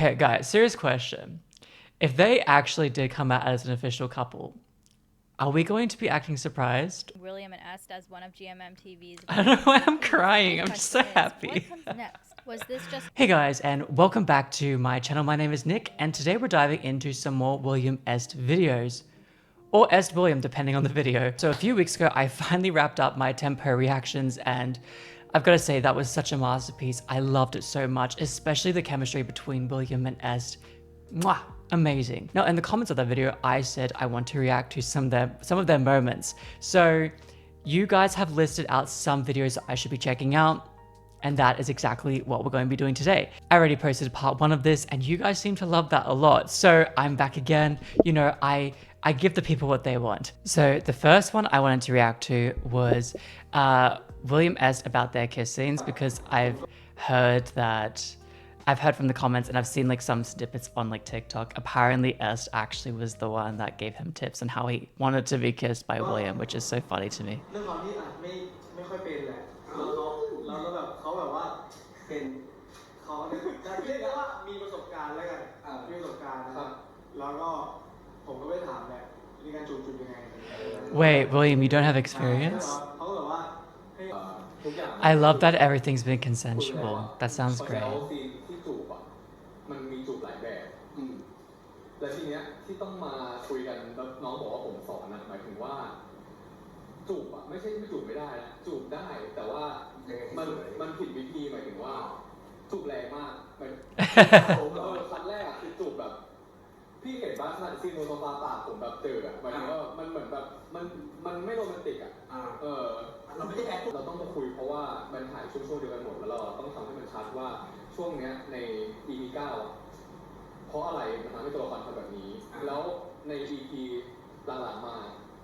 Okay, guys, serious question. If they actually did come out as an official couple, are we going to be acting surprised? William and Est as one of GMMTV's. I don't know why I'm crying. I'm just so happy. What comes next? Was this just? Hey guys, and welcome back to my channel. My name is Nick, and today we're diving into some more WilliamEst videos. Or EST William, depending on the video. So a few weeks ago, I finally wrapped up my Thame-Po reactions, and I've got to say that was such a masterpiece. I loved it so much, especially the chemistry between William and EST. Mwah! Amazing. Now, in the comments of that video, I said I want to react to some of their moments. So you guys have listed out some videos that I should be checking out, and that is exactly what we're going to be doing today. I already posted part 1 of this, and you guys seem to love that a lot. So I'm back again. You know, I give the people what they want. So the first one I wanted to react to was WilliamEst about their kiss scenes, because I've heard from the comments, and I've seen like some snippets on like TikTok. Apparently EST actually was the one that gave him tips on how he wanted to be kissed by William, which is so funny to me. เรื่องความที่อาจไม่ค่อยเป็นแหละแล้วแบบเขาแบบว่าเป็นเขาจะเรียกว่ามีประสบการณ์แล้วกันมีประสบการณ์นะครับแล้วก็ผมก็ไปถามแหละมีการจูบยังไง Wait, William, you don't have experience? I love that everything's been consensual. That sounds great. ที่จูบอ่ะมันมีจูบหลายแบบและทีเนี้ยที่ต้องมาคุยกันแล้วน้องบอกว่าผมสอนนะหมายถึงว่าจูบอ่ะไม่ใช่ไม่จูบไม่ได้นะจูบได้แต่ว่ามันผิดวิธีหมายถึงว่าจูบแรงมากครั้งแรกอ่ะคือจูบแบบพี่เห็นบ้างขนาดซีนโนโซฟาปากผมแบบเจออ่ะหมายถึงว่ามันเหมือนแบบมันไม่โรแมนติกอ่ะเราไม่ได้แอคเราต้องมาคุยเพราะว่ามันถ่ายช่วงเดียวกันหมดแล้วเราต้องทำให้มันชัดว่าช่วงเนี้ยใน EP 9เพราะอะไรมันทำให้ตัวละครทำแบบนี้แล้วใน EP หลังๆมา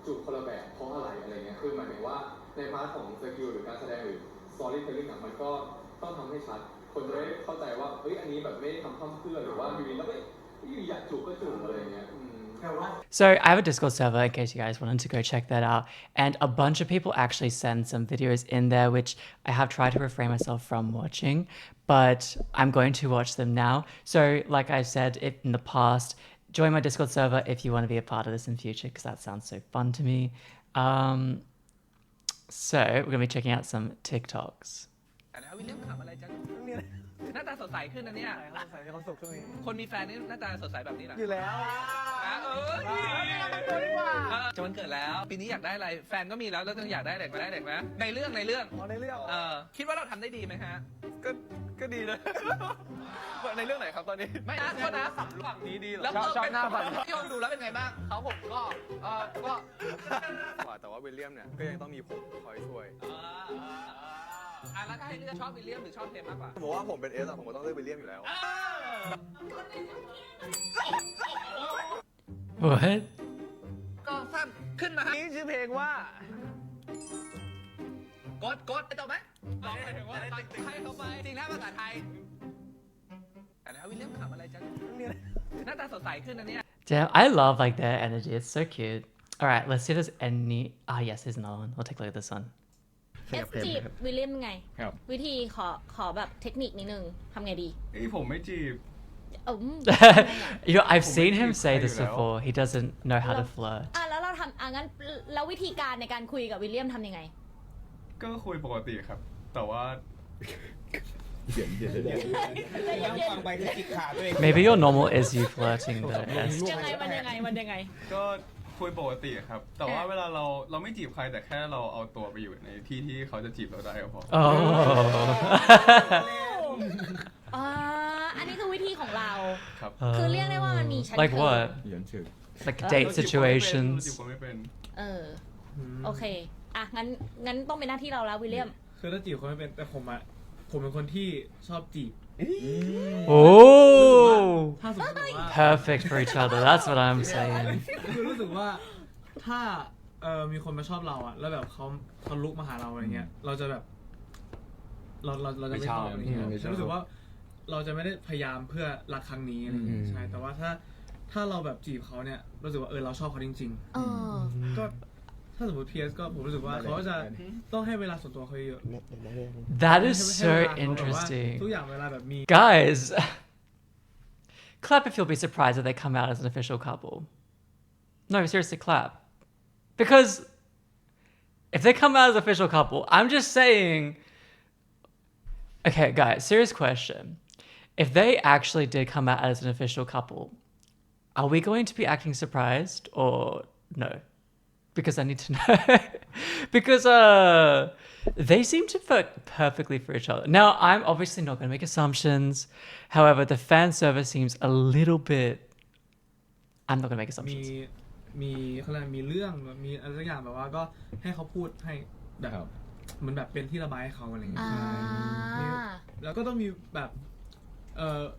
จูบคนละแบบเพราะอะไรเงี้ยคือหมายถึงว่าในพาร์ทของสกิลหรือการแสดงหรือ storytelling อ่ะมันก็ต้องทำให้ชัดคนจะได้เข้าใจว่าเฮ้ยอันนี้แบบไม่ได้ทำพร่ำเพรื่อหรือว่าอยู่ดีแล้วอยากจูบก็จูบอะไรเงี้ยSo I have a Discord server in case you guys wanted to go check that out, and a bunch of people actually send some videos in there which I have tried to refrain myself from watching, but I'm going to watch them now. So like I said in the past, join my Discord server if you want to be a part of this in future, because that sounds so fun to me. So we're going to be checking out some TikToks. หน้าตาสดใสขึ้นนะเนี่ยสดใสมีความสุขขึ้นคนมีแฟนนี่หน้าตาสดใสแบบนี้เหรออยู่แล้วจะวันเกิดแล้วปีนี้อยากได้อะไรแฟนก็มีแล้วต้องอยากได้เด็กมาได้เด็กไหมในเรื่องคิดว่าเราทำได้ดีไหมฮะก็ดีเลยในเรื่องไหนครับตอนนี้ไม่นะก็นะฝั่งนี้ดีเหรอชอบหน้าฝั่งพี่โอมดูแล้วเป็นไงบ้างเขาผมก็แต่ว่าวิลเลียมเนี่ยก็ยังต้องมีผมคอยช่วยแล้วถ้าให้เลือกชอบวิลเลียมหรือชอบเทมมากกว่าผมว่าผมเป็นเอสผมก็ต้องเลือกวิลเลียมอยู่แล้ว What? ก็สั้นขึ้นมานี่ชื่อเพลงว่ากดจบไหมบอกไปถึงว่าให้เขาไปจริงแล้วภาษาไทยแต่แล้ววิลเลียมขำอะไรจังหน้าตาสดใสขึ้นนะเนี่ย Damn, I love like their energy. It's so cute. All right, let's see if there's any. Yes, there's another one. We'll take a look at this one. เอสจีบวิลเลียมไงวิธีขอแบบเทคนิคนิดนึงทำไงดีผมไม่จีบ You know, I've seen him say this before. He doesn't know how to flirt. แล้วเราทำงั้นแล้ววิธีการในการคุยกับวิลเลียมทำยังไงก็คุยปกติครับแต่ว่า Maybe your normal is you flirting though. ยังไงมันยังไงก็คุยปกติครับแต่ว่าเวลาเราไม่จีบใครแต่แค่เราเอาตัวไปอยู่ในที่ที่เขาจะจีบเราได้ก็พออันนี้คือวิธีของเรา ครับ คือเรียกได้ว่ามันมีชั้น Like what? Like date situations. โอเคงั้นต้องเป็นหน้าที่เราแล้ววิลเลียมคือถ้าจีบคนไม่เป็นแต่ผมเป็นคนที่ชอบจีบ Oh, perfect for each other. That's what I'm saying. คือรู้สึกว่าถ้ามีคนมาชอบเราอ่ะแล้วแบบเขาลุกมาหาเราอะไรเงี้ยเราจะแบบเราจะไม่ชอบอะไรเงี้ยฉันรู้สึกว่าเราจะไม่ได้พยายามเพื่อรักครั้งนี้อะไรเงี้ยใช่แต่ว่าถ้าเราแบบจีบเขาเนี่ยรู้สึกว่าเราชอบเขาจริงๆก็ถ้าสมมติ PS ก็ผมรู้สึกว่าเขาจะต้องให้เวลาส่วนตัวเขาเยอะ That is so interesting. ทุกอย่างเวลาแบบมี Guys, Clap if you'll be surprised that they come out as an official couple. No, seriously, clap. Because if they come out as an official couple, I'm just saying... Okay, guys, serious question. If they actually did come out as an official couple, are we going to be acting surprised or no? Because I need to know. Because they seem to fit perfectly for each other. Now, I'm obviously not going to make assumptions. However, the fan service seems a little bit... I'm not going to make assumptions. มีเขาเรียกมีเรื่องมีอะไรสักอย่างแบบว่าก็ให้เขาพูดให้แบบเหมือนแบบเป็นที่ระบายให้เขาอะไรอย่างเงี้ยแล้วก็ต้องมีแบบ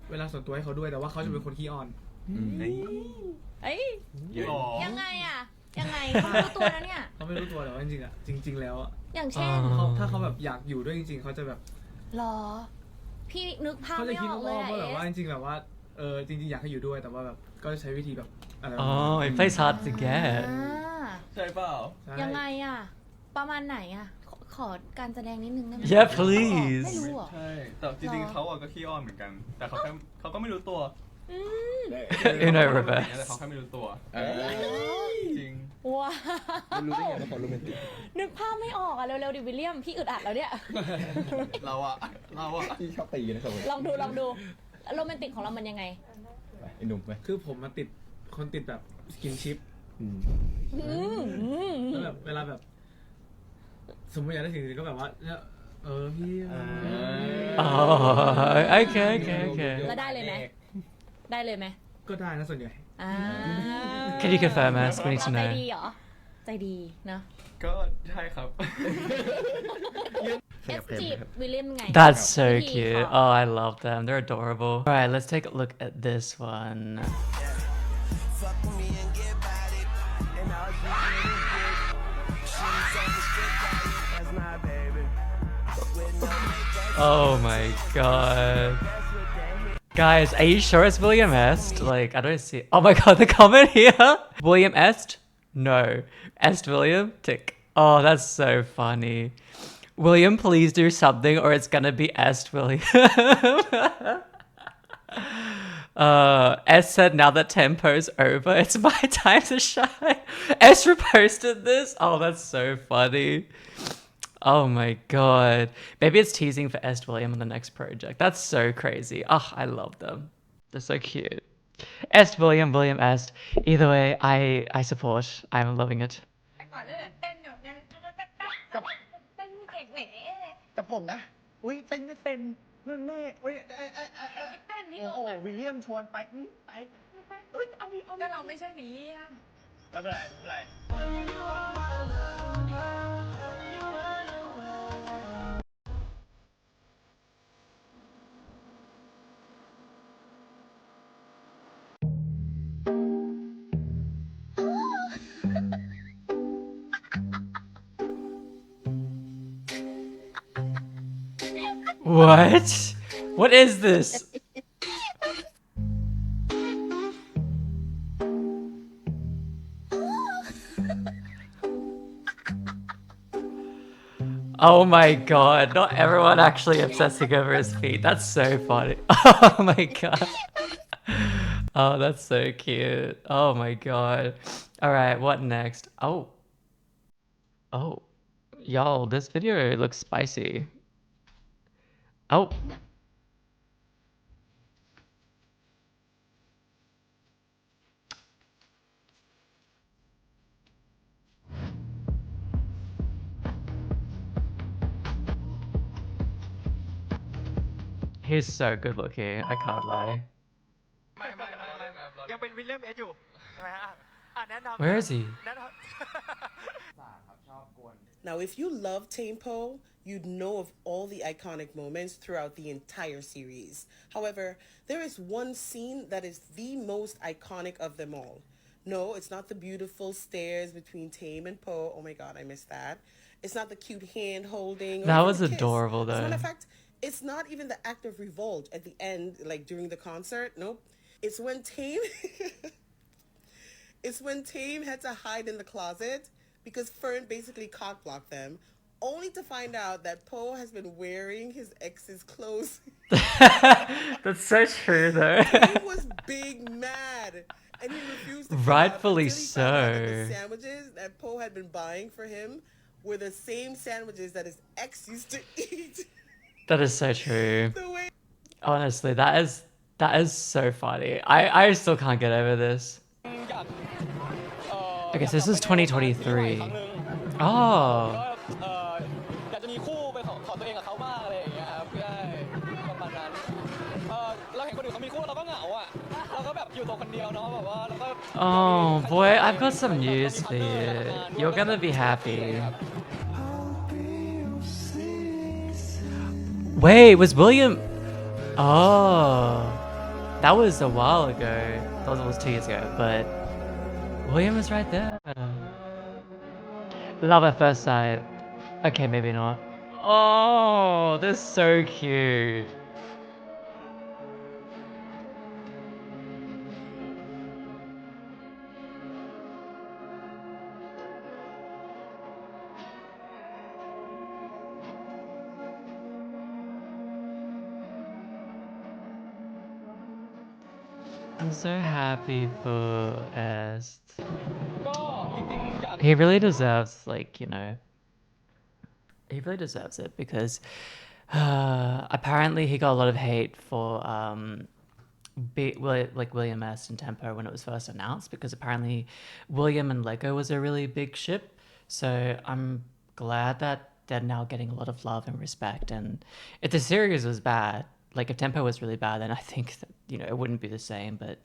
เวลาส่วนตัวให้เขาด้วยแต่ว่าเขาจะเป็นคนขี้อ้อนเอ้ยยังไงอ่ะยังไงเขารู้ตัวนะเนี่ยเขาไม่รู้ตัวแต่ว่าจริงๆอ่ะจริงๆแล้วอ่ะอย่างเช่นถ้าเขาแบบอยากอยู่ด้วยจริงๆเขาจะแบบหรอพี่นึกภาพไม่ออกเลยเขาจะคิดว่าแบบว่าจริงๆแบบว่าจริงๆอยากให้อยู่ด้วยแต่ว่าแบบก็จะใช้วิธีแบบอะไรit plays hard to get ใช่เปล่ายังไงอ่ะประมาณไหนอ่ะขอการแสดงนิดนึงได้ไหม Yeah please ไม่รู้หรอใช่แต่จริงๆเขาก็ขี้อ้อนเหมือนกันแต่เขาก็ไม่รู้ตัวno reverse แต่เขาแค่ไม่รู้ตัวจริงว้าไม่รู้ได้ไงว่าเขาโรแมนติกนึกภาพไม่ออกอ่ะเร็วๆดิวิลเลียมพี่อึดอัดแล้วเนี่ยเราอะพี่ชอบตีกันนะครับลองดูโรแมนติกของเรามันยังไงไอ้หนุ่มไหมคือผมมาติดคนติดแบบสกินชิปแล้วแบบเวลาแบบสมมติอยากได้สิ่งนี้ก็แบบว่าพี่โอเคแล้วได้เลยไหมก็ได้นะส่วนใหญ่ Can you confirm us we need to know ใจดีเหรอใจดีเนาะก็ใช่ครับจีบวิลเลียมไง That's so cute oh I love them they're adorable alright let's take a look at this one Oh my god. Guys, are you sure it's WilliamEst? Like, I don't see... Oh my god, the comment here! WilliamEst? No. Est William? Tick. Oh, that's so funny. William, please do something or it's gonna be Est William. Est said, now that Thame-Po's over, it's my time to shine. Est reposted this? Oh, that's so funny. Oh my god. Maybe it's teasing for Est William on the next project. That's so crazy. Oh, I love them. They're so cute. Est William, WilliamEst. Either way, I support. I'm loving it. แต่ผมนะอุ้ยเต้นไม่เป็นนั่นแน่อุ้ยโอ้วิลเลียมชวนไปอุ้ยเอาแต่เราไม่ใช่วิลเลียมไม่เป็นไร What? What is this? Oh my god, not everyone actually obsessing over his feet. That's so funny. Oh my god. Oh, that's so cute. Oh my god. Alright, what next? Oh. Oh. Y'all, this video looks spicy. Oh. He's so good looking, I can't lie. Where is he? Now, if you love Thame-Po, you'd know of all the iconic moments throughout the entire series. However, there is one scene that is the most iconic of them all. No, it's not the beautiful stairs between Thame and Po. Oh my god, I missed that. It's not the cute hand holding. That was adorable though. As a matter of fact, it's not even the act of revolt at the end, like during the concert. Nope. It's when Thame... It's when Thame had to hide in the closet because Fern basically cock-blocked them. only to find out that Po has been wearing his ex's clothes. That's so true, though. He was big mad, and he refused to come out Rightfully until he found out that so. the sandwiches that Po had been buying for him were the same sandwiches that his ex used to eat. That is so true. The way Honestly, that is so funny. I still can't get over this. Okay, so this is 2023. Oh. อยากจะมีคู่เป็นของตัวเองกับเขาบ้างอะไรอย่างเงี้ยครับใช่ประมาณนั้นเราเห็นคนอื่นเขามีคู่เราก็เหงาอ่ะเราก็แบบอยู่ตัวคนเดียวเนาะแบบว่าเราก็ Oh boy, I've got some news for you. You're gonna be happy. Wait, was William? Oh, that was a while ago. That was 2 years ago, but William was right there. Love at first sight. Okay, maybe not. Oh, they're so cute. I'm so happy for Est. He really deserves, like, you know, he really deserves it because apparently he got a lot of hate for WilliamEst and ThamePo when it was first announced, because apparently William and Lego was a really big ship. So I'm glad that they're now getting a lot of love and respect. And if the series was bad, like if ThamePo was really bad, then I think that, you know, it wouldn't be the same. But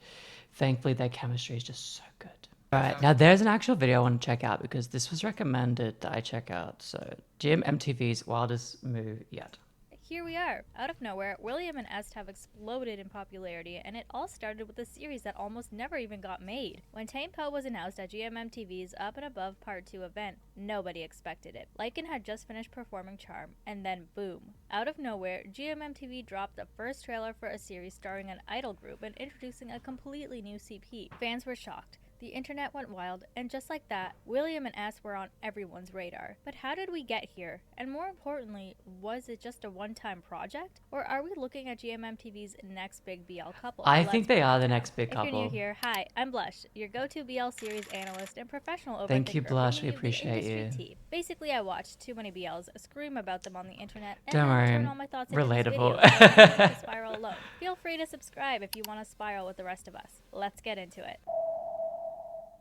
thankfully their chemistry is just so good. All right, now there's an actual video I want to check out because this was recommended that I check out. So GMMTV's Wildest Move Yet. Here we are. Out of nowhere, William and Est have exploded in popularity, and it all started with a series that almost never even got made. When Thame-Po was announced at GMMTV's Up and Above Part 2 event, nobody expected it. LYKN had just finished performing Charm, and then boom. Out of nowhere, GMMTV dropped the first trailer for a series starring an idol group and introducing a completely new CP. Fans were shocked. The internet went wild, and just like that, William and Est were on everyone's radar. But how did we get here? And more importantly, was it just a one-time project? Or are we looking at GMMTV's next big BL couple? I think they are the next big If you're new couple. here, hi, I'm Blush, your go-to BL series analyst and professional overthinker. Thank you, Blush. We bringing you the appreciate you. industry tea. Basically, I watch too many BLs, scream about them on the internet, and Don't then worry, turn all my thoughts into relatable. this video so you can spiral alone. Feel free to subscribe if you want to spiral with the rest of us. Let's get into it.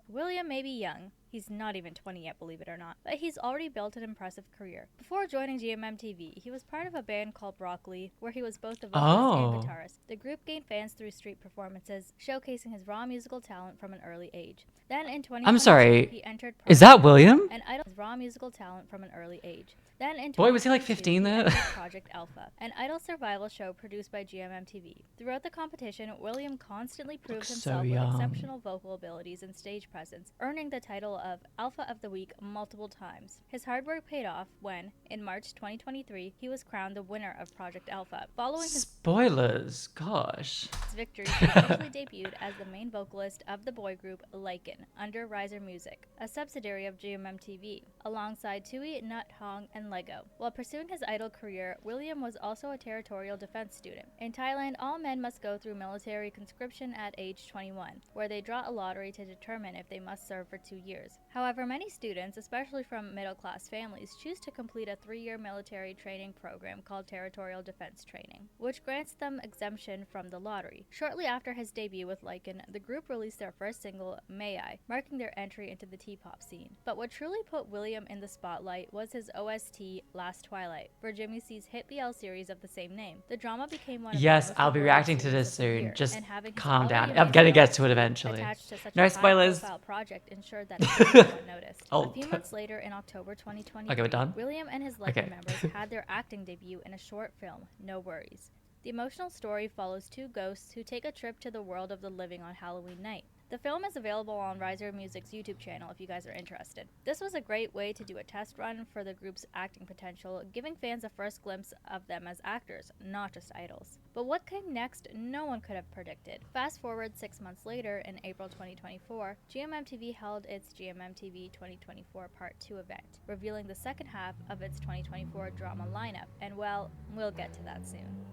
William may be young, he's not even 20 yet, believe it or not, but he's already built an impressive career. Before joining GMMTV, he was part of a band called Broccoli, where he was both the vocalist and guitarist. The group gained fans through street performances, showcasing his raw musical talent from an early age. Then in 2022, I'm sorry, he entered is that William? and idol his raw musical talent from an early age. Then in Boy, was he like 2022, 15 he there? entered Project Alpha, an idol survival show produced by GMMTV. Throughout the competition, William constantly proved Looks so himself with young. exceptional vocal abilities and stage presence, earning the title of Alpha of the Week multiple times. His hard work paid off when, in March 2023, he was crowned the winner of Project Alpha. Following his Spoilers, gosh. victory, he officially debuted as the main vocalist of the boy group LYKN under Riser Music, a subsidiary of GMMTV, alongside Tui, Nut, Hong, and Lego. While pursuing his idol career, William was also a territorial defense student. In Thailand, all men must go through military conscription at age 21, where they draw a lottery to determine if they must serve for 2 years. However, many students, especially from middle-class families, choose to complete a 3-year military training program called Territorial Defense Training, which grants them exemption from the lottery. Shortly after his debut with LYKN, the group released their first single, May I, marking their entry into the T-pop scene. But what truly put William in the spotlight was his OST, Last Twilight, for Jimmy C's hit BL series of the same name. The drama became one of the Yes, most I'll be awarded reacting to series this of the soon. year, Just and having his calm down. already I'm gonna amazing get to it OST eventually. attached to such No a spoilers. high-profile project ensured that it didn't go unnoticed. Oh. A few months later, in October 2020, Okay, we're done? William and his LYKN Okay. members had their acting debut in a short film, No Worries. The emotional story follows two ghosts who take a trip to the world of the living on Halloween night. The film is available on Riser Music's YouTube channel if you guys are interested. This was a great way to do a test run for the group's acting potential, giving fans a first glimpse of them as actors, not just idols. But what came next, no one could have predicted. Fast forward 6 months later, in April 2024, GMMTV held its GMMTV 2024 Part 2 event, revealing the second half of its 2024 drama lineup, and well, we'll get to that soon.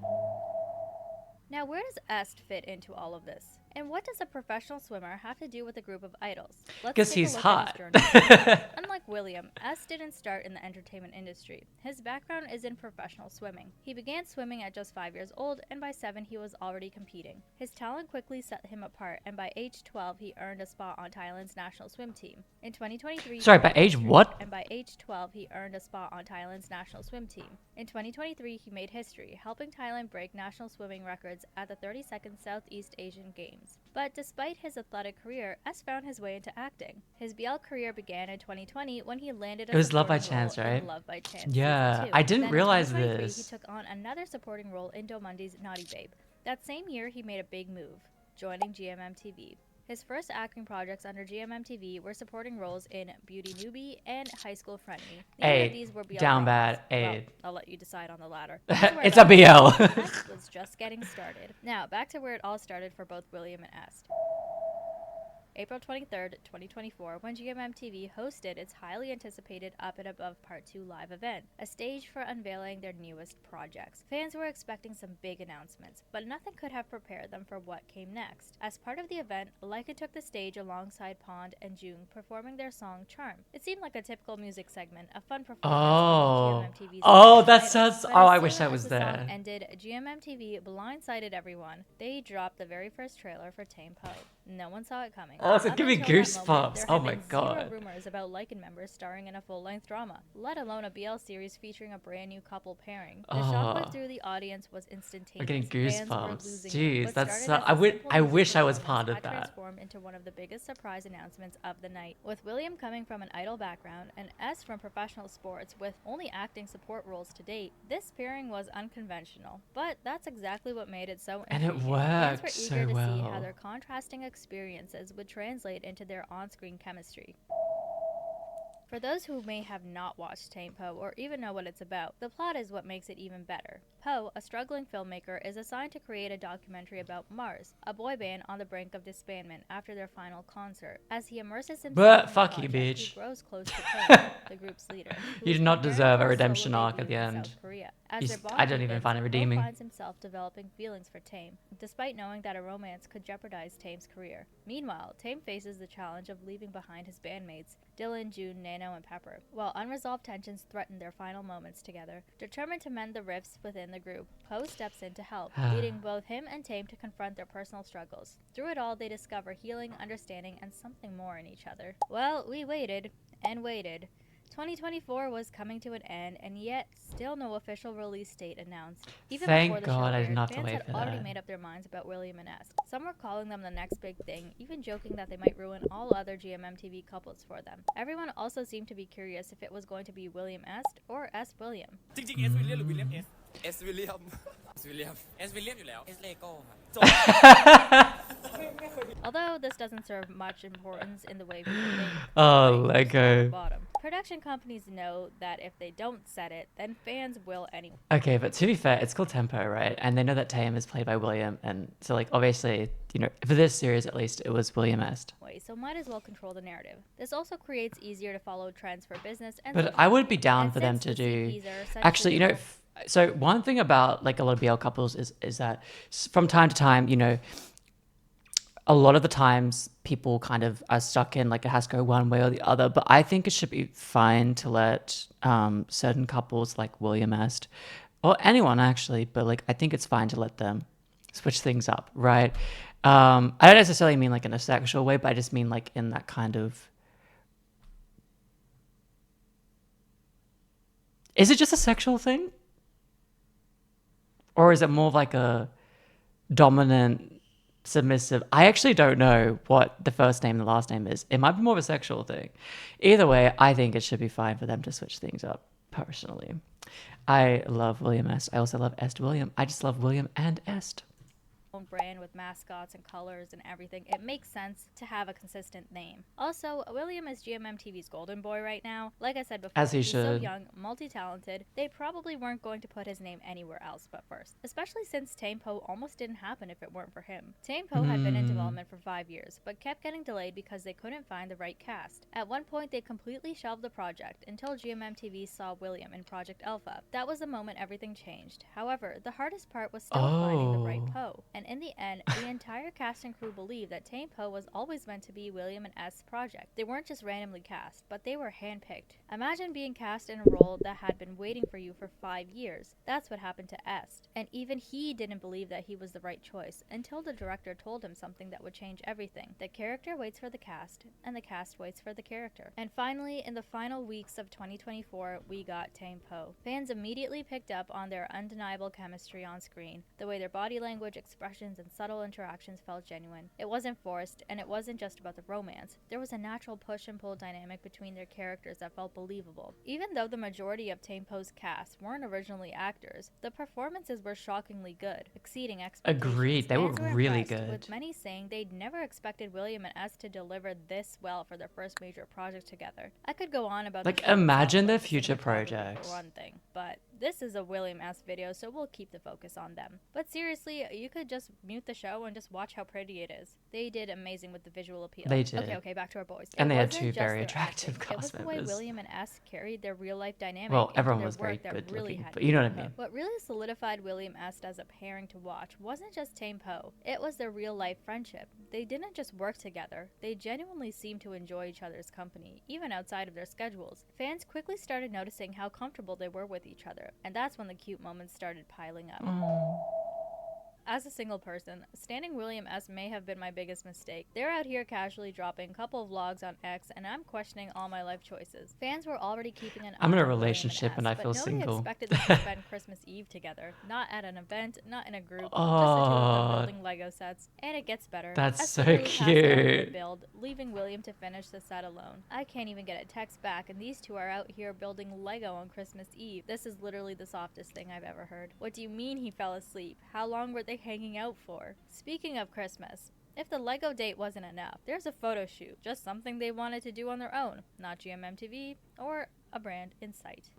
Now, where does EST fit into all of this? And what does a professional swimmer have to do with a group of idols? Let's Guess take a he's look hot. at his journey. Unlike William, EST didn't start in the entertainment industry. His background is in professional swimming. He began swimming at just 5 years old, and by 7 he was already competing. His talent quickly set him apart, and by age 12 he earned a spot on Thailand's national swim team. In 2023, Sorry, by age what? And by age 12 he earned a spot on Thailand's national swim team. In 2023, he made history, helping Thailand break national swimming records at the 32nd Southeast Asian Games. But despite his athletic career, EST found his way into acting. His BL career began in 2020 when he landed a It was Love by supporting role Chance, in right? Love by Chance Yeah, Season 2. I didn't Then in realize 2023, this. He took on another supporting role in Domundi's Naughty Babe. That same year, he made a big move, joining GMMTV. His first acting projects under GMMTV were supporting roles in Beauty Newbie and High School Friend Me. Neither of these were BL down dramas. bad, Well, A. I'll let you decide on the latter. It's a BL. EST was just getting started. Now, back to where it all started for both William and EST. April 23rd, 2024, when GMMTV hosted its highly anticipated Up and Above Part 2 live event, a stage for unveiling their newest projects. Fans were expecting some big announcements, but nothing could have prepared them for what came next. As part of the event, LYKN took the stage alongside Pond and Jung, performing their song Charm. It seemed like a typical music segment, a fun performance. Oh. from GMMTV's Oh, idols. that sounds. But Oh, as I wish soon I as was the song there. ended, GMMTV blindsided everyone. They dropped the very first trailer for Thame-Po. No one saw it coming. Oh, it's Up giving me until that goosebumps. moment, there Oh had my been God. Zero rumors about LYKN members starring in a full-length drama, let alone a BL series featuring a brand new couple pairing. The shockwave through the audience was instantaneous. I'm getting Fans were goosebumps. losing it. Jeez, What that's started so. as a simple I music wish I was performance part of had that. transformed into one of the biggest surprise announcements of the night. With William coming from an idol background and EST from professional sports with only acting support roles to date, this pairing was unconventional. But that's exactly what made it so And it intriguing. Fans were worked so eager to see well. how their contrasting experiences would translate into their on-screen chemistry. For those who may have not watched Thame-Po or even know what it's about, the plot is what makes it even better. Po, a struggling filmmaker, is assigned to create a documentary about Mars, a boy band on the brink of disbandment after their final concert. As he immerses himself But in the fuck you, project, bitch. he grows close to Tame, the group's leader. who You is do not preparing deserve for a his solo redemption arc at debut the in end. South Korea. As He's- their I bond don't even deepens, find it Po redeeming. finds himself developing feelings for Thame, despite knowing that a romance could jeopardize Tame's career. Meanwhile, Thame faces the challenge of leaving behind his bandmates, Dylan, June, Nano, and Pepper, while unresolved tensions threaten their final moments together. Determined to mend the rifts within the group, Po steps in to help, leading both him and Thame to confront their personal struggles. Through it all, they discover healing, understanding, and something more in each other. Well, we waited and waited. 2024 was coming to an end, and yet still no official release date announced. Even Thank before the God show I didn't aired, have to fans wait had for already that. made up their minds about William and EST. Some were calling them the next big thing, even joking that they might ruin all other GMMTV couples for them. Everyone also seemed to be curious if it was going to be William EST or EST William. จริงๆ S William หรือ William S S William S William S William อยู่แล้ว S Lego ครับจบ Although this doesn't serve much importance in the way people think. Oh, like, top or Lego. bottom. Production companies know that if they don't set it, then fans will anyway. Okay, but to be fair, it's called Thame-Po, right? And they know that Thame is played by William, and so like obviously, you know, for this series at least, it was William EST. So might as well control the narrative. This also creates easier to follow trends for business and But social I would be media. down And for them since to the do. CPs are essentially Actually, you know, both- so one thing about like a lot of BL couples is that from time to time, you know, a lot of the times people kind of are stuck in like it has to go one way or the other. But I think it should be fine to let certain couples like William EST or anyone actually, but like I think it's fine to let them switch things up, right? I don't necessarily mean like in a sexual way, but I just mean like in that kind of. Is it just a sexual thing? Or is it more of like a dominant, submissive? I actually don't know what the first name and the last name is. It might be more of a sexual thing. Either way, I think it should be fine for them to switch things up, personally. I love William EST. I also love EST William. I just love William and EST. own brand with mascots and colors and everything, it makes sense to have a consistent name. Also, William is GMMTV's golden boy right now. Like I said before, as he he's so should. young, multi-talented, they probably weren't going to put his name anywhere else but first. Especially since Thame-Po almost didn't happen if it weren't for him. Thame-Po had been in development for 5 years, but kept getting delayed because they couldn't find the right cast. At one point, they completely shelved the project until GMMTV saw William in Project Alpha. That was the moment everything changed. However, the hardest part was still finding the right Po. And in the end, the entire cast and crew believed that Thame-Po was always meant to be William and Est's project. They weren't just randomly cast, but they were handpicked. Imagine being cast in a role that had been waiting for you for 5 years. That's what happened to Est. And even he didn't believe that he was the right choice until the director told him something that would change everything. The character waits for the cast, and the cast waits for the character. And finally, in the final weeks of 2024, we got Thame-Po. Fans immediately picked up on their undeniable chemistry on screen, the way their body language, expressions, and subtle interactions felt genuine. It wasn't forced, and it wasn't just about the romance. There was a natural push and pull dynamic between their characters that felt believable. Even though the majority of Thame-Po's cast weren't originally actors, the performances were shockingly good, exceeding expectations. Agreed, they were Fans really impressed, good. with many saying they'd never expected William and Est to deliver this well for their first major project together. I could go on about Like, the show imagine itself, their like future cinematography projects. for one thing, but this is a William Est video, so we'll keep the focus on them. But seriously, you could just mute the show and just watch how pretty it is. They did amazing with the visual appeal. They did. Okay, back to our boys. And It they had wasn't two just very their attractive acting, cast It was the way members. William and Est carried their real life dynamic. Well, into everyone their was work very that good really looking, had but you know what I Thame-Po. mean. What really solidified William Est as a pairing to watch wasn't just Thame-Po. It was their real life friendship. They didn't just work together. They genuinely seemed to enjoy each other's company, even outside of their schedules. Fans quickly started noticing how comfortable they were with each other, and that's when the cute moments started piling up. As a single person, standing William Est may have been my biggest mistake. They're out here casually dropping a couple of vlogs on X, and I'm questioning all my life choices. Fans were already keeping an eye I'm in a on William relationship and I Est, feel but nobody single. expected them to spend Christmas Eve together. Not at an event, not in a group, just the two of them building Lego sets. And it gets better. That's Est so literally passed out cute. mid-build, leaving William to finish the set alone. I can't even get a text back, and these two are out here building Lego on Christmas Eve. This is literally the softest thing I've ever heard. What do you mean he fell asleep? How long were they hanging out for? Speaking of Christmas, if the Lego date wasn't enough, there's a photo shoot, just something they wanted to do on their own, not GMMTV or a brand in sight.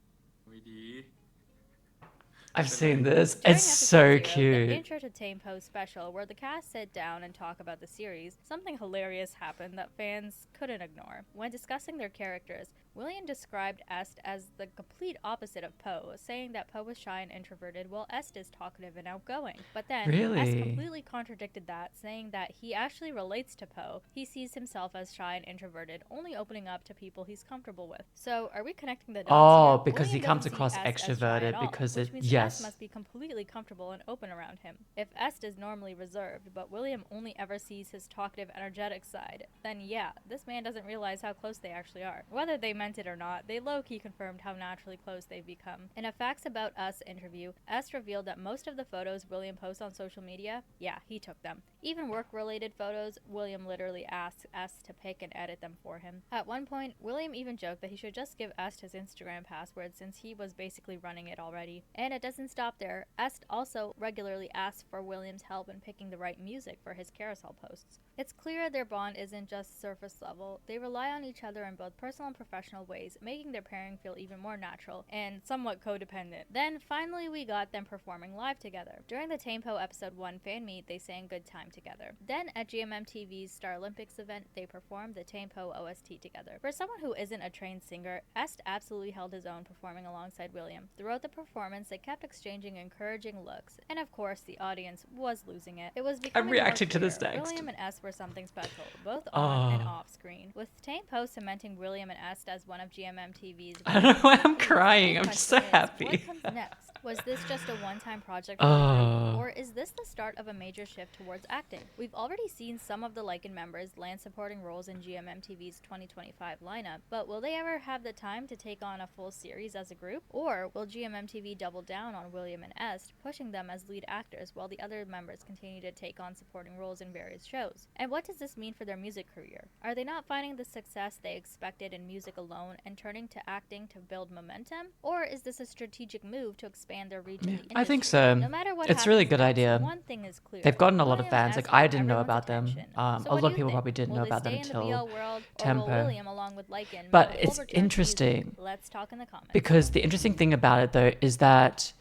I've seen this. During It's episode so 0, the cute. intro to Thame-Po special, where the cast sit down and talk about the series, something hilarious happened that fans couldn't ignore. When discussing their characters, William described Est as the complete opposite of Po, saying that Po was shy and introverted while Est is talkative and outgoing. But then, Really? Est completely contradicted that, saying that he actually relates to Po. He sees himself as shy and introverted, only opening up to people he's comfortable with. So, are we connecting the dots Oh, here? because he William comes doesn't see across Est as shy at extroverted all, because which it- means yes. Est must be completely comfortable and open around him. If Est is normally reserved, but William only ever sees his talkative, energetic side, then yeah, this man doesn't realize how close they actually are. Whether they meant it or not, they low-key confirmed how naturally close they've become. In a Facts About Us interview, Est revealed that most of the photos William posts on social media, yeah, he took them. Even work-related photos, William literally asks Est to pick and edit them for him. At one point, William even joked that he should just give Est his Instagram password since he was basically running it already. And it doesn't stop there. Est also regularly asks for William's help in picking the right music for his carousel posts. It's clear their bond isn't just surface level. They rely on each other in both personal and professional ways, making their pairing feel even more natural and somewhat codependent. Then finally we got them performing live together. During the Thame-Po episode 1 fan meet, they sang Good Time together. Then at GMMTV's Star Olympics event, they performed the Thame-Po OST together. For someone who isn't a trained singer, Est absolutely held his own performing alongside William. Throughout the performance, they kept exchanging encouraging looks, and of course the audience was losing it. It was becoming more reacting to this clear text. William and Est were something special, both on and off screen. With Thame-Po cementing William and Est as one of GMMTV's I don't know why I'm the crying. big I'm just so question is, happy. What comes next? Was this just a one-time project for the group, or is this the start of a major shift towards acting? We've already seen some of the LYKN members land supporting roles in GMMTV's 2025 lineup, but will they ever have the time to take on a full series as a group? Or will GMMTV double down on William and Est, pushing them as lead actors while the other members continue to take on supporting roles in various shows? And what does this mean for their music career? Are they not finding the success they expected in music alone and turning to acting to build momentum? Or is this a strategic move to expand expand their reach in the industry. I think so. No matter what It's a really happens good next, idea. one thing is clear. They've gotten a lot of William fans. Like, has I didn't know everyone's about them. attention. So A what lot do of you people think? probably didn't Will know they about them stay in the until BL world, or will Thame-Po. William, along with LYKN, But move it's over to MTV? interesting Let's talk in the comments. because the interesting thing about it, though, is that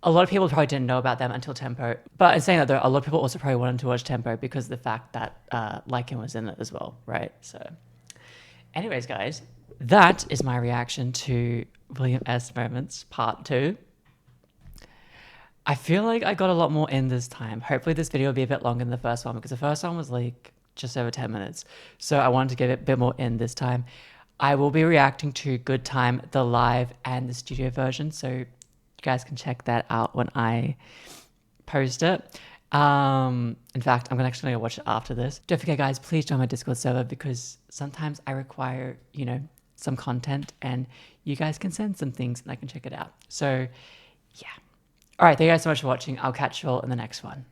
a lot of people probably didn't know about them until Thame-Po. But in saying that, though, a lot of people also probably wanted to watch Thame-Po because of the fact that LYKN was in it as well, right? So, anyways, guys, that is my reaction to WilliamEst Moments Part 2. I feel like I got a lot more in this time. Hopefully this video will be a bit longer than the first one because the first one was like just over 10 minutes. So I wanted to get a bit more in this time. I will be reacting to Good Time, the live and the studio version. So you guys can check that out when I post it. In fact, I'm actually gonna watch it after this. Don't forget, guys, please join my Discord server because sometimes I require, you know, some content and you guys can send some things and I can check it out. So yeah. All right, thank you guys so much for watching. I'll catch you all in the next one.